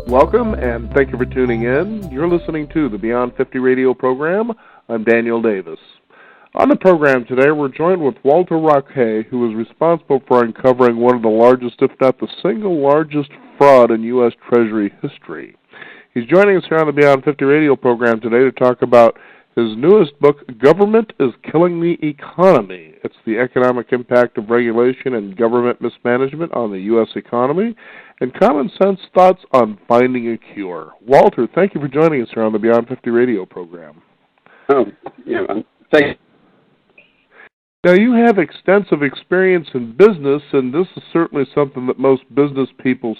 Welcome, and thank you for tuning in. You're listening to the Beyond 50 radio program. I'm Daniel Davis. On the program today, we're joined with Walter Roque, who is responsible for uncovering one of the largest, if not the single largest, fraud in U.S. Treasury history. He's joining us here on the Beyond 50 radio program today to talk about his newest book, Government is Killing the Economy. It's the economic impact of regulation and government mismanagement on the U.S. economy, and common sense thoughts on finding a cure. Walter, thank you for joining us here on the Beyond 50 radio program. Thank you. Now, you have extensive experience in business, and this is certainly something that most business people,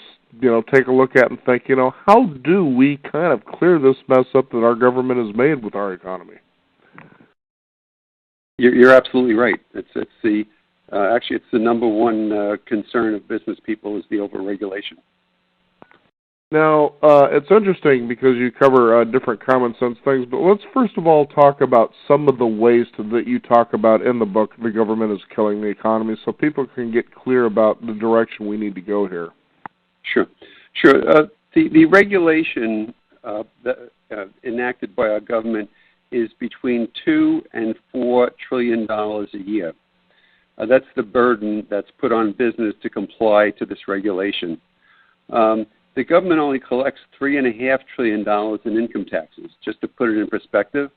take a look at and think, how do we kind of clear this mess up that our government has made with our economy? You're absolutely right. It's the number one concern of business people is the overregulation. Now, it's interesting because you cover different common sense things, but let's first of all talk about some of the ways that you talk about in the book, The Government is Killing the Economy, so people can get clear about the direction we need to go here. Sure. The regulation enacted by our government is between $2 and $4 trillion a year. That's the burden that's put on business to comply to this regulation. The government only collects $3.5 trillion in income taxes, just to put it in perspective.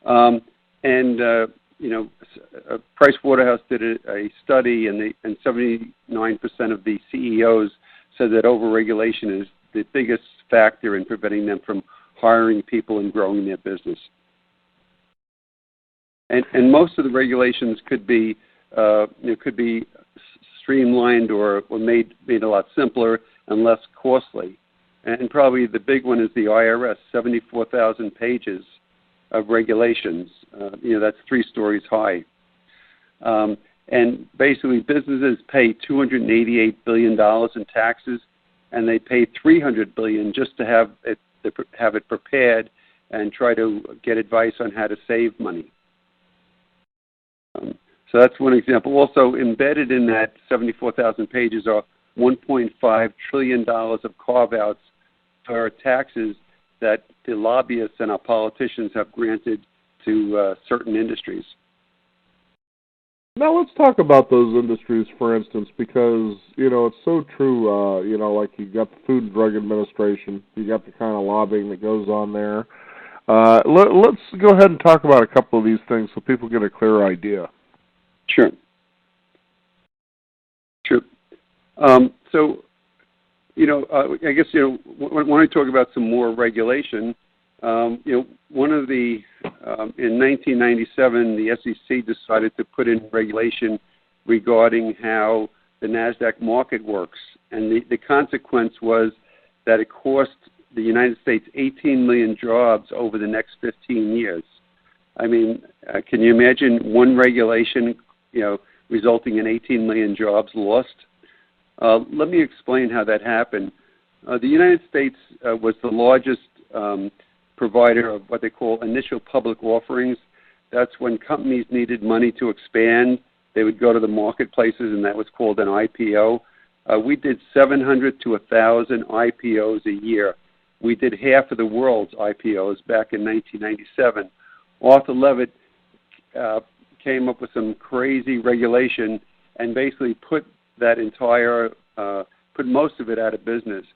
Pricewaterhouse did a study, and 79% of the CEOs said that overregulation is the biggest factor in preventing them from hiring people and growing their business. And most of the regulations could be streamlined or made a lot simpler and less costly. And probably the big one is the IRS, 74,000 pages of regulations. That's 3 stories high. And basically, businesses pay $288 billion in taxes, and they pay $300 billion just to have it prepared and try to get advice on how to save money. So that's one example. Also, embedded in that 74,000 pages are $1.5 trillion of carve-outs for taxes that the lobbyists and our politicians have granted to certain industries. Now let's talk about those industries, for instance, because, it's so true, like you got the Food and Drug Administration, you got the kind of lobbying that goes on there. Let's go ahead and talk about a couple of these things so people get a clear idea. Sure. I guess, when I talk about some more regulation, one of the, in 1997, the SEC decided to put in regulation regarding how the NASDAQ market works. And the consequence was that it cost the United States 18 million jobs over the next 15 years. I mean, can you imagine one regulation, resulting in 18 million jobs lost? Let me explain how that happened. The United States was the largest provider of what they call initial public offerings. That's when companies needed money to expand. They would go to the marketplaces, and that was called an IPO. We did 700 to 1,000 IPOs a year. We did half of the world's IPOs back in 1997. Arthur Levitt came up with some crazy regulation and basically put most of it out of business.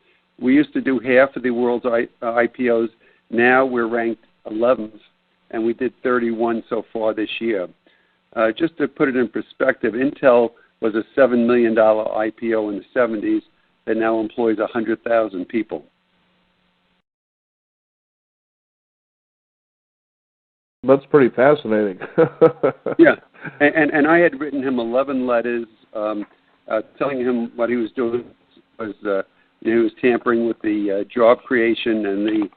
We used to do half of the world's IPOs. Now we're ranked 11th, and we did 31 so far this year. Just to put it in perspective, Intel was a $7 million IPO in the 70s that now employs 100,000 people. That's pretty fascinating. Yeah, and I had written him 11 letters telling him what he was doing was he was tampering with the job creation and the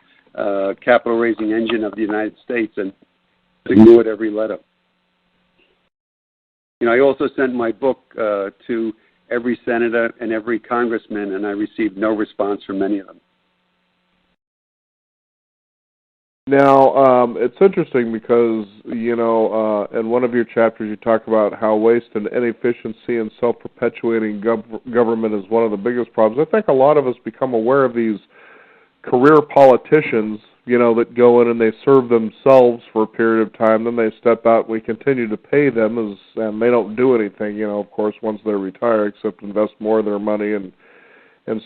capital raising engine of the United States, and ignored every letter. I also sent my book to every senator and every congressman, and I received no response from any of them. Now, it's interesting because, in one of your chapters you talk about how waste and inefficiency and self-perpetuating government is one of the biggest problems. I think a lot of us become aware of these career politicians, that go in and they serve themselves for a period of time, then they step out. We continue to pay them, and they don't do anything, of course, once they retire, except invest more of their money and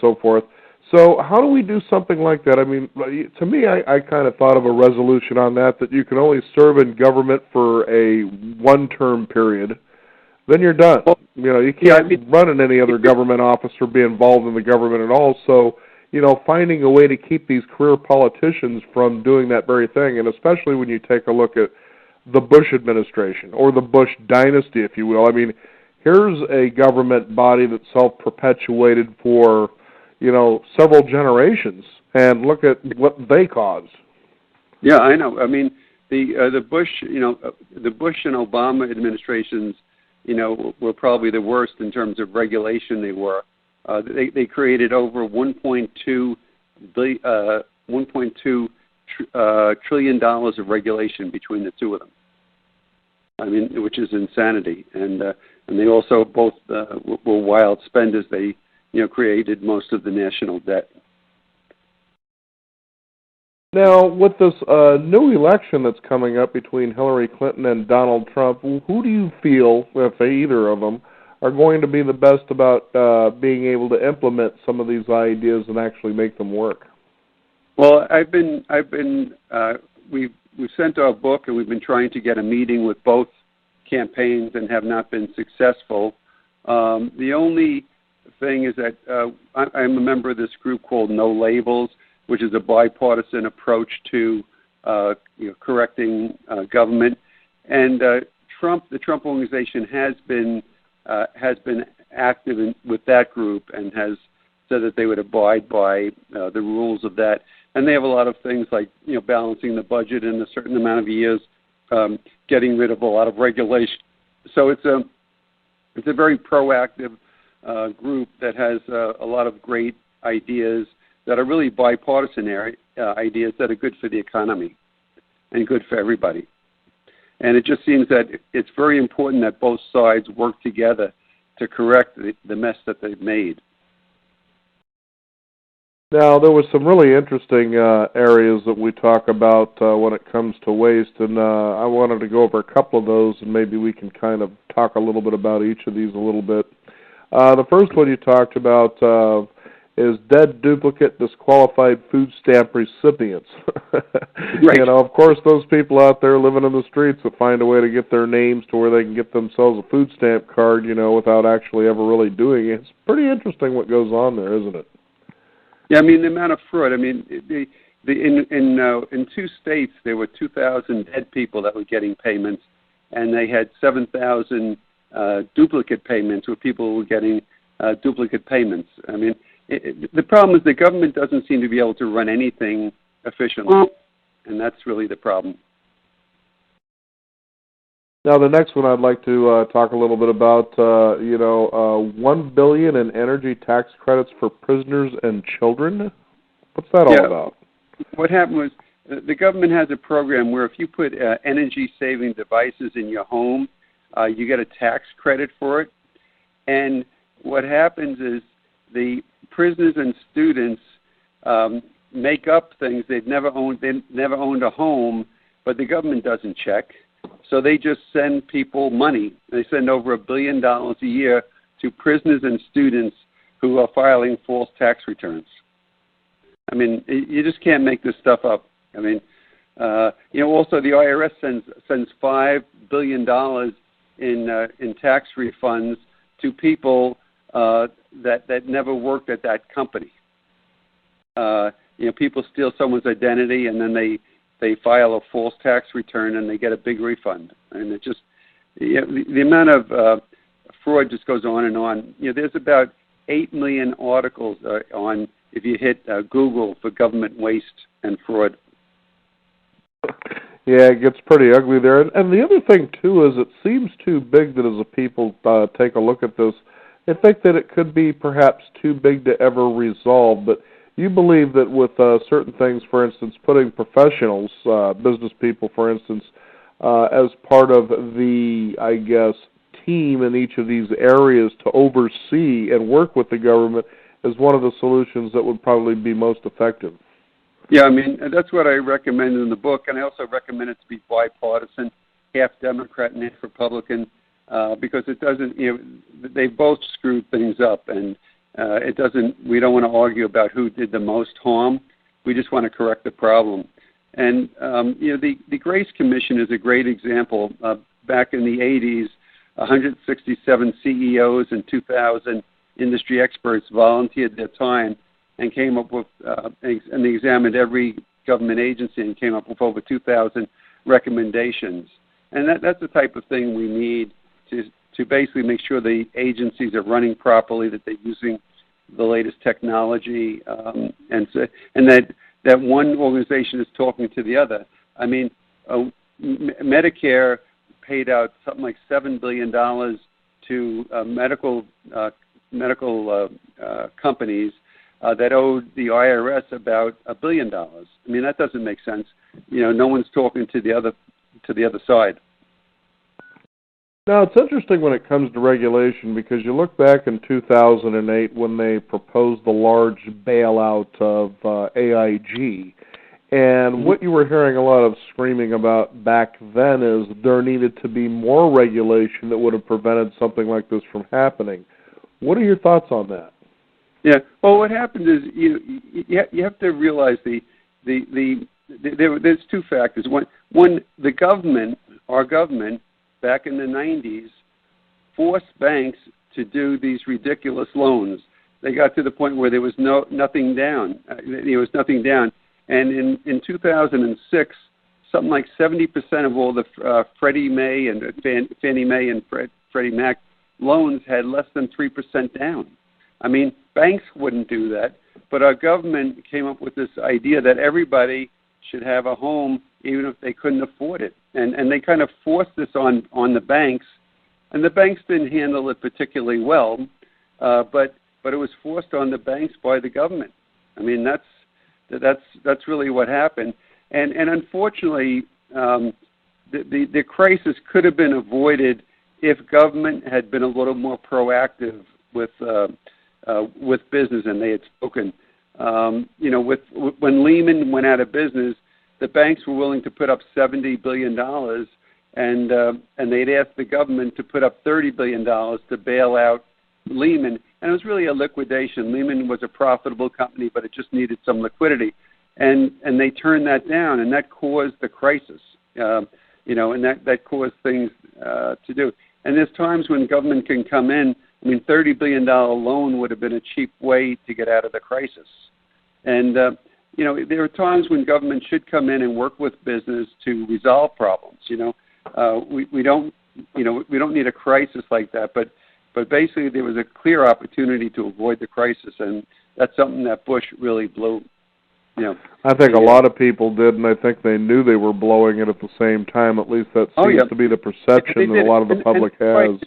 so forth. So how do we do something like that? I mean, to me, I kind of thought of a resolution on that you can only serve in government for a one-term period. Then you're done. You can't run in any other government office or be involved in the government at all. So, finding a way to keep these career politicians from doing that very thing, and especially when you take a look at the Bush administration or the Bush dynasty, if you will. I mean, here's a government body that self-perpetuated for, several generations, and look at what they caused. Yeah, I know. I mean, the Bush, the Bush and Obama administrations, were probably the worst in terms of regulation. They were. They created over $1.2 trillion of regulation between the two of them. I mean, which is insanity. And they also both were wild spenders. They, created most of the national debt. Now, with this new election that's coming up between Hillary Clinton and Donald Trump, who do you feel, if either of them, are going to be the best about being able to implement some of these ideas and actually make them work? Well, we've sent our book, and we've been trying to get a meeting with both campaigns and have not been successful. The only thing is that I'm a member of this group called No Labels, which is a bipartisan approach to correcting government. And the Trump organization has been active with that group and has said that they would abide by the rules of that. And they have a lot of things like balancing the budget in a certain amount of years, getting rid of a lot of regulation. So it's a very proactive group that has a lot of great ideas that are really bipartisan ideas that are good for the economy and good for everybody. And it just seems that it's very important that both sides work together to correct the mess that they've made. Now, there was some really interesting areas that we talk about when it comes to waste, and I wanted to go over a couple of those, and maybe we can kind of talk a little bit about each of these a little bit. The first one you talked about is dead duplicate disqualified food stamp recipients. Right. Of course, those people out there living in the streets that find a way to get their names to where they can get themselves a food stamp card, without actually ever really doing it. It's pretty interesting what goes on there, isn't it? Yeah, I mean, the amount of fraud. I mean, in 2 states, there were 2,000 dead people that were getting payments, and they had 7,000 duplicate payments where people were getting duplicate payments. I mean, the problem is the government doesn't seem to be able to run anything efficiently, and that's really the problem. Now, the next one I'd like to talk a little bit about, $1 billion in energy tax credits for prisoners and children. What's that all about? What happened was the government has a program where if you put energy-saving devices in your home, you get a tax credit for it. And what happens is the prisoners and students make up things. They never owned a home, but the government doesn't check. So they just send people money. They send over $1 billion a year to prisoners and students who are filing false tax returns. I mean, you just can't make this stuff up. I mean, also the IRS sends $5 billion in tax refunds to people that never worked at that company. People steal someone's identity and then they file a false tax return and they get a big refund. And it just, the amount of fraud just goes on and on. There's about 8 million articles on, if you hit Google, for government waste and fraud. Yeah, it gets pretty ugly there. And the other thing, too, is it seems too big that as the people take a look at this, they think that it could be perhaps too big to ever resolve. But you believe that with certain things, for instance, putting professionals, business people, for instance, as part of the, I guess, team in each of these areas to oversee and work with the government is one of the solutions that would probably be most effective. Yeah, I mean, that's what I recommend in the book, and I also recommend it to be bipartisan, half Democrat and half Republican, because it doesn't, they both screwed things up, and it doesn't, we don't want to argue about who did the most harm. We just want to correct the problem. And, the Grace Commission is a great example. Back in the 80s, 167 CEOs and 2,000 industry experts volunteered their time and came up with, and they examined every government agency and came up with over 2,000 recommendations. And that's the type of thing we need to basically make sure the agencies are running properly, that they're using the latest technology, and that one organization is talking to the other. I mean, Medicare paid out something like $7 billion to medical companies that owed the IRS about $1 billion. I mean, that doesn't make sense. No one's talking to the other side. Now, it's interesting when it comes to regulation because you look back in 2008 when they proposed the large bailout of AIG, and what you were hearing a lot of screaming about back then is there needed to be more regulation that would have prevented something like this from happening. What are your thoughts on that? Yeah. Well, what happened is you have to realize there's two factors. One, the government, our government, back in the 90s, forced banks to do these ridiculous loans. They got to the point where there was nothing down. There was nothing down. And in 2006, something like 70% of all the Freddie Mae and Fannie Mae and Freddie Mac loans had less than 3% down. I mean, banks wouldn't do that, but our government came up with this idea that everybody should have a home even if they couldn't afford it. And they kind of forced this on the banks, and the banks didn't handle it particularly well, but it was forced on the banks by the government. I mean, that's really what happened. And unfortunately, the crisis could have been avoided if government had been a little more proactive with business, and they had spoken. When Lehman went out of business, the banks were willing to put up $70 billion, and they'd asked the government to put up $30 billion to bail out Lehman. And it was really a liquidation. Lehman was a profitable company, but it just needed some liquidity. And they turned that down, and that caused the crisis, and that caused things to do. And there's times when government can come in. I mean, $30 billion loan would have been a cheap way to get out of the crisis. And, there are times when government should come in and work with business to resolve problems. We don't need a crisis like that, but basically there was a clear opportunity to avoid the crisis, and that's something that Bush really blew. I think a lot of people did, and I think they knew they were blowing it at the same time. At least that seems to be the perception that a lot of the public has.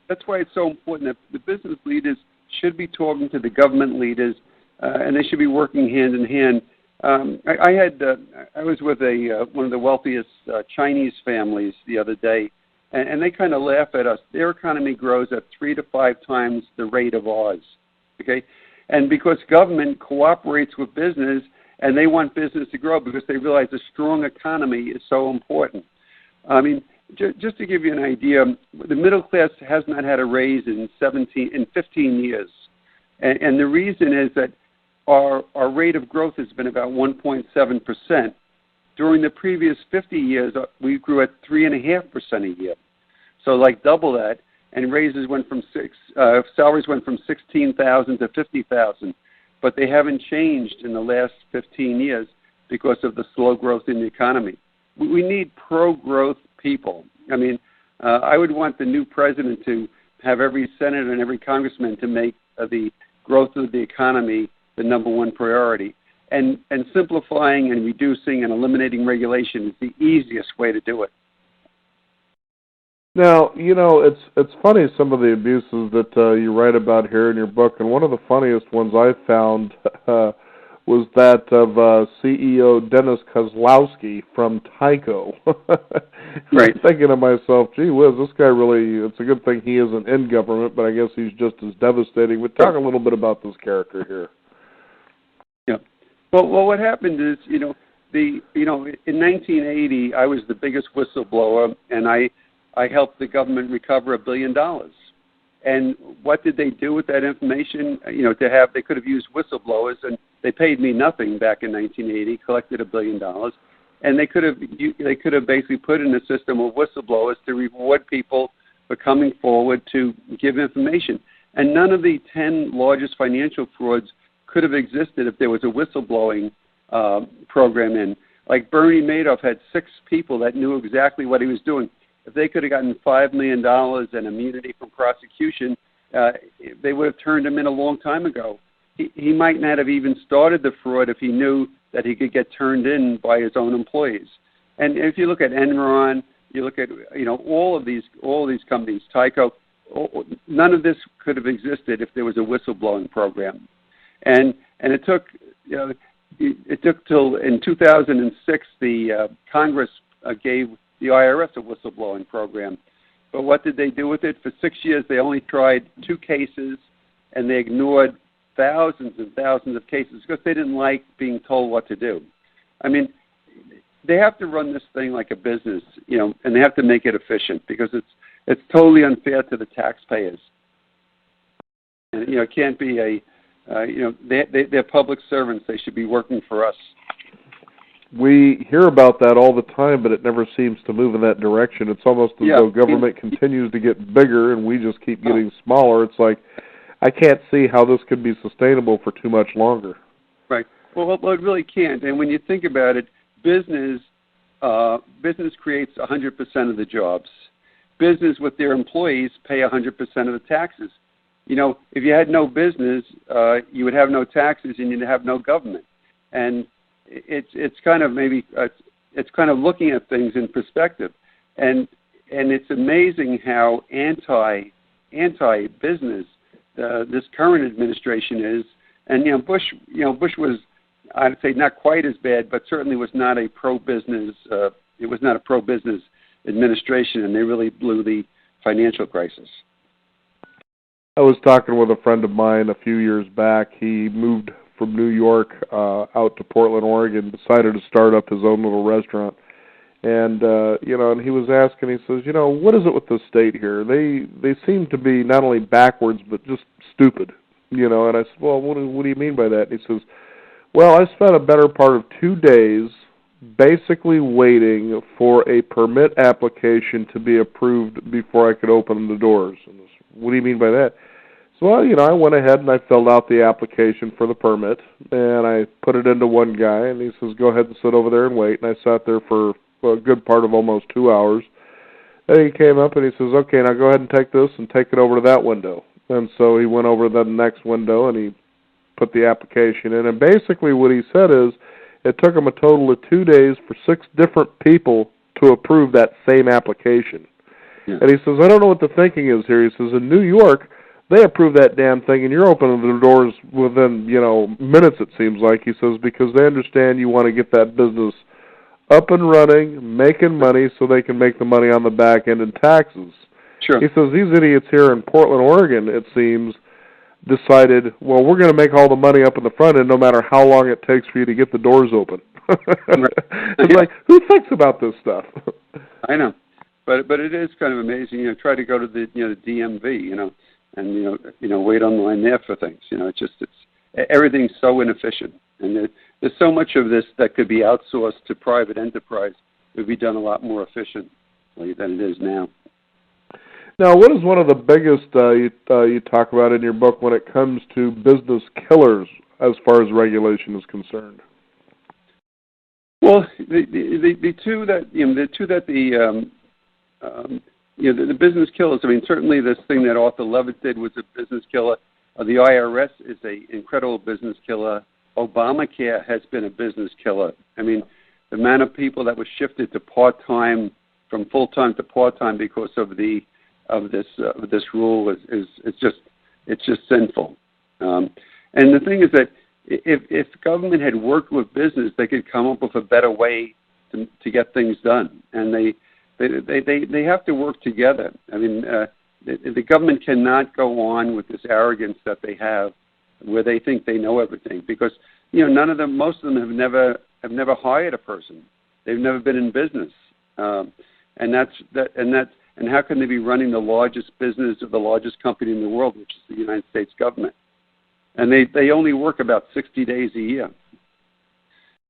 That's why it's so important that the business leaders should be talking to the government leaders, and they should be working hand in hand. I was with one of the wealthiest Chinese families the other day, and they kind of laugh at us. Their economy grows at 3 to 5 times the rate of ours. Okay, and because government cooperates with business, and they want business to grow because they realize a strong economy is so important. I mean, just to give you an idea, the middle class has not had a raise in 15 years, and the reason is that our rate of growth has been about 1.7%. During the previous 50 years, we grew at 3.5% a year, so like double that. And raises went from salaries went from 16,000 to 50,000, but they haven't changed in the last 15 years because of the slow growth in the economy. We need pro-growth people. I mean, I would want the new president to have every senator and every congressman to make the growth of the economy the number one priority. And simplifying and reducing and eliminating regulation is the easiest way to do it. Now, it's funny, some of the abuses that you write about here in your book, and one of the funniest ones I found was that of CEO Dennis Kozlowski from Tyco. Right. I'm thinking to myself, gee whiz, this guy really, it's a good thing he isn't in government, but I guess he's just as devastating. But talk a little bit about this character here. Yeah. Well, what happened is, in 1980, I was the biggest whistleblower, and I helped the government recover $1 billion. And what did they do with that information? They could have used whistleblowers, and they paid me nothing back in 1980, collected $1 billion, and they could have basically put in a system of whistleblowers to reward people for coming forward to give information. And none of the 10 largest financial frauds could have existed if there was a whistleblowing program in. Like Bernie Madoff had 6 people that knew exactly what he was doing. If they could have gotten $5 million and immunity from prosecution, they would have turned him in a long time ago. He might not have even started the fraud if he knew that he could get turned in by his own employees. And if you look at Enron, you look at all of these companies, Tyco, none of this could have existed if there was a whistleblowing program. And it took till in 2006 the Congress gave the IRS a whistleblowing program. But what did they do with it? For 6 years, they only tried 2 cases, and they ignored thousands and thousands of cases because they didn't like being told what to do. I mean, they have to run this thing like a business, and they have to make it efficient because it's totally unfair to the taxpayers. And, it can't be they're public servants. They should be working for us. We hear about that all the time, but it never seems to move in that direction. It's almost as though government continues to get bigger and we just keep getting smaller. It's like, I can't see how this could be sustainable for too much longer. Right. Well, it really can't. And when you think about it, business creates 100% of the jobs. Business with their employees pay 100% of the taxes. If you had no business, you would have no taxes and you'd have no government. And it's kind of looking at things in perspective, and it's amazing how anti-business this current administration is. And Bush was, I'd say, not quite as bad, but certainly was not a pro-business. It was not a pro-business administration, and they really blew the financial crisis. I was talking with a friend of mine a few years back. He moved from New York out to Portland, Oregon, decided to start up his own little restaurant. And, and he was asking, he says, what is it with the state here? They seem to be not only backwards, but just stupid, And I said, well, what do you mean by that? And he says, well, I spent a better part of 2 days basically waiting for a permit application to be approved before I could open the doors. And I said, what do you mean by that? So, I went ahead and I filled out the application for the permit, and I put it into one guy, and he says, go ahead and sit over there and wait. And I sat there for a good part of almost 2 hours. Then he came up and he says, okay, now go ahead and take this and take it over to that window. And so he went over to the next window, and he put the application in. And basically what he said is it took him a total of 2 days for 6 different people to approve that same application. Yeah. And he says, I don't know what the thinking is here. He says, in New York, they approve that damn thing, and you're opening the doors within, minutes, it seems like. He says, because they understand you want to get that business up and running, making money, so they can make the money on the back end in taxes. Sure. He says, these idiots here in Portland, Oregon, it seems, decided, well, we're going to make all the money up in the front end no matter how long it takes for you to get the doors open. It's like, who thinks about this stuff? I know. But it is kind of amazing. Try to go to the DMV, and wait online there for things. Everything's so inefficient, and there's so much of this that could be outsourced to private enterprise. It would be done a lot more efficiently than it is now. Now, what is one of the biggest you talk about in your book when it comes to business killers as far as regulation is concerned? Well, the two that the business killers. I mean, certainly this thing that Arthur Levitt did was a business killer. The IRS is an incredible business killer. Obamacare has been a business killer. I mean, the amount of people that was shifted to part-time from full-time to part-time because of this rule is just sinful. And the thing is that if government had worked with business, they could come up with a better way to get things done. And they have to work together. I mean, the government cannot go on with this arrogance that they have, where they think they know everything. Because none of them, most of them have never hired a person. They've never been in business, and how can they be running the largest business or the largest company in the world, which is the United States government? And they only work about 60 days a year.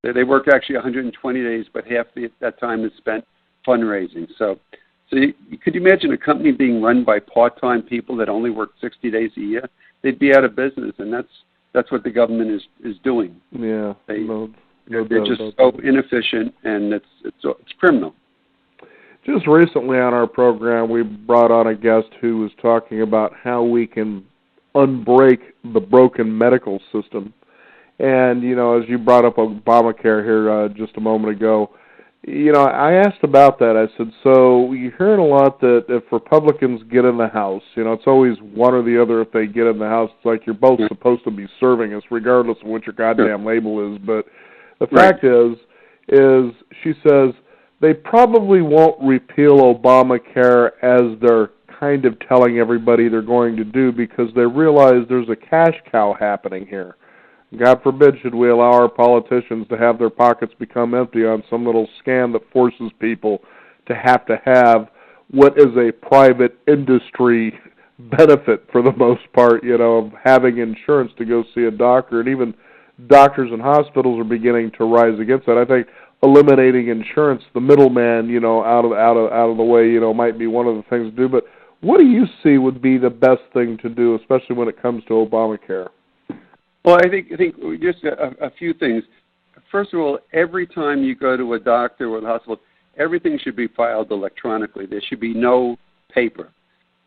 They work actually 120 days, but half that time is spent fundraising. So could you imagine a company being run by part-time people that only work 60 days a year? They'd be out of business, and that's what the government is doing. Yeah, they're just so inefficient, and it's criminal. Just recently on our program, we brought on a guest who was talking about how we can unbreak the broken medical system. And, as you brought up Obamacare here just a moment ago, I asked about that. I said, so you're hearing a lot that if Republicans get in the House, it's always one or the other if they get in the House. It's like you're both supposed to be serving us regardless of what your goddamn label is. But the fact is she says, they probably won't repeal Obamacare as they're kind of telling everybody they're going to do because they realize there's a cash cow happening here. God forbid should we allow our politicians to have their pockets become empty on some little scam that forces people to have what is a private industry benefit for the most part, of having insurance to go see a doctor. And even doctors and hospitals are beginning to rise against that. I think eliminating insurance, the middleman, out of the way, might be one of the things to do. But what do you see would be the best thing to do, especially when it comes to Obamacare? Well, I think just a few things. First of all, every time you go to a doctor or a hospital, everything should be filed electronically. There should be no paper.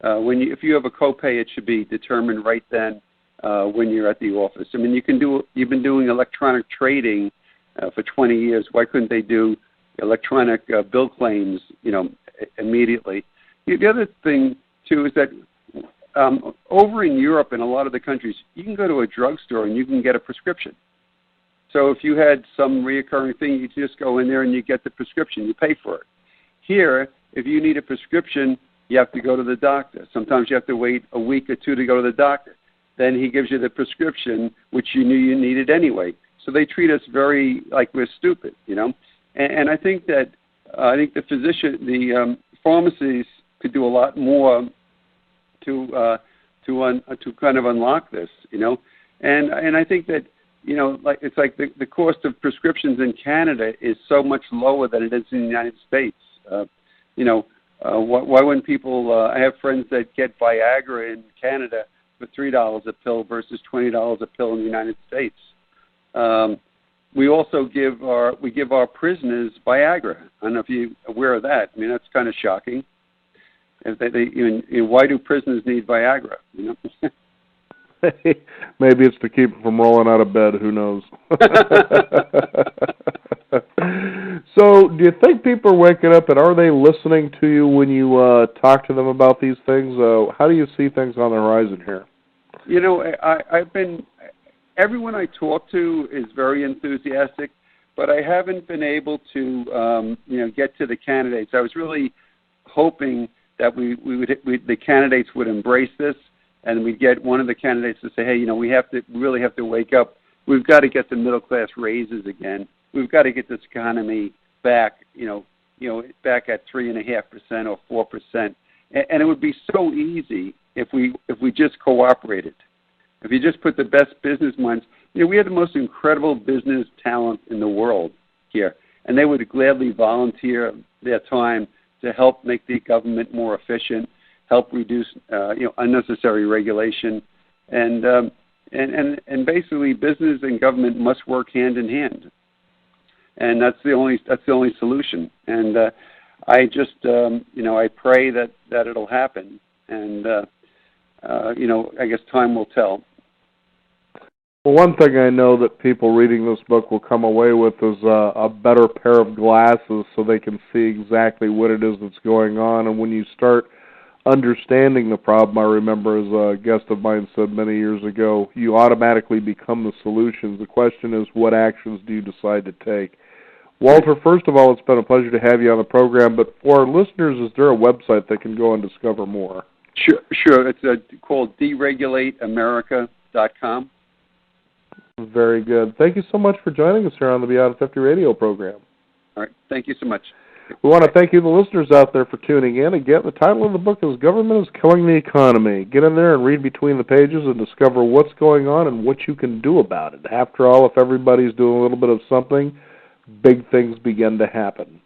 If you have a copay, it should be determined right then when you're at the office. I mean, you've been doing electronic trading for 20 years. Why couldn't they do electronic bill claims, immediately? The other thing too is that over in Europe and a lot of the countries, you can go to a drugstore and you can get a prescription. So if you had some reoccurring thing, you just go in there and you get the prescription. You pay for it. Here, if you need a prescription, you have to go to the doctor. Sometimes you have to wait a week or two to go to the doctor. Then he gives you the prescription, which you knew you needed anyway. So they treat us very like we're stupid, And I think that the pharmacies could do a lot more to kind of unlock this, And I think that it's like the cost of prescriptions in Canada is so much lower than it is in the United States. Why wouldn't people? I have friends that get Viagra in Canada for $3 a pill versus $20 a pill in the United States. We also give our prisoners Viagra. I don't know if you're aware of that. I mean, that's kind of shocking. Why do prisoners need Viagra? Maybe it's to keep them from rolling out of bed. Who knows? So, do you think people are waking up, and are they listening to you when you talk to them about these things? How do you see things on the horizon here? Everyone I talk to is very enthusiastic, but I haven't been able to, get to the candidates. I was really hoping that the candidates would embrace this, and we'd get one of the candidates to say, hey, we really have to wake up. We've got to get the middle class raises again. We've got to get this economy back, back at 3.5% or 4%. And it would be so easy if we just cooperated. If you just put the best business minds, we have the most incredible business talent in the world here, and they would gladly volunteer their time to help make the government more efficient, help reduce unnecessary regulation, and basically business and government must work hand in hand, and that's the only solution. And I just I pray that it'll happen, and I guess time will tell. Well, one thing I know that people reading this book will come away with is a better pair of glasses so they can see exactly what it is that's going on. And when you start understanding the problem, I remember as a guest of mine said many years ago, you automatically become the solutions. The question is, what actions do you decide to take? Walter, first of all, it's been a pleasure to have you on the program, but for our listeners, is there a website they can go and discover more? Sure. It's called deregulateamerica.com. Very good. Thank you so much for joining us here on the Beyond 50 radio program. All right. Thank you so much. We want to thank you, the listeners out there, for tuning in. Again, the title of the book is Government is Killing the Economy. Get in there and read between the pages and discover what's going on and what you can do about it. After all, if everybody's doing a little bit of something, big things begin to happen.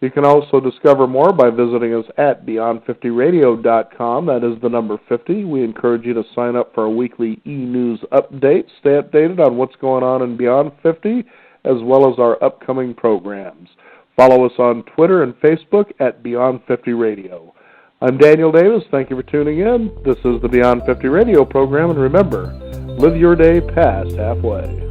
You can also discover more by visiting us at beyond50radio.com. That is the number 50. We encourage you to sign up for a weekly e-news update. Stay updated on what's going on in Beyond 50, as well as our upcoming programs. Follow us on Twitter and Facebook at Beyond 50 Radio. I'm Daniel Davis. Thank you for tuning in. This is the Beyond 50 Radio program, and remember, live your day past halfway.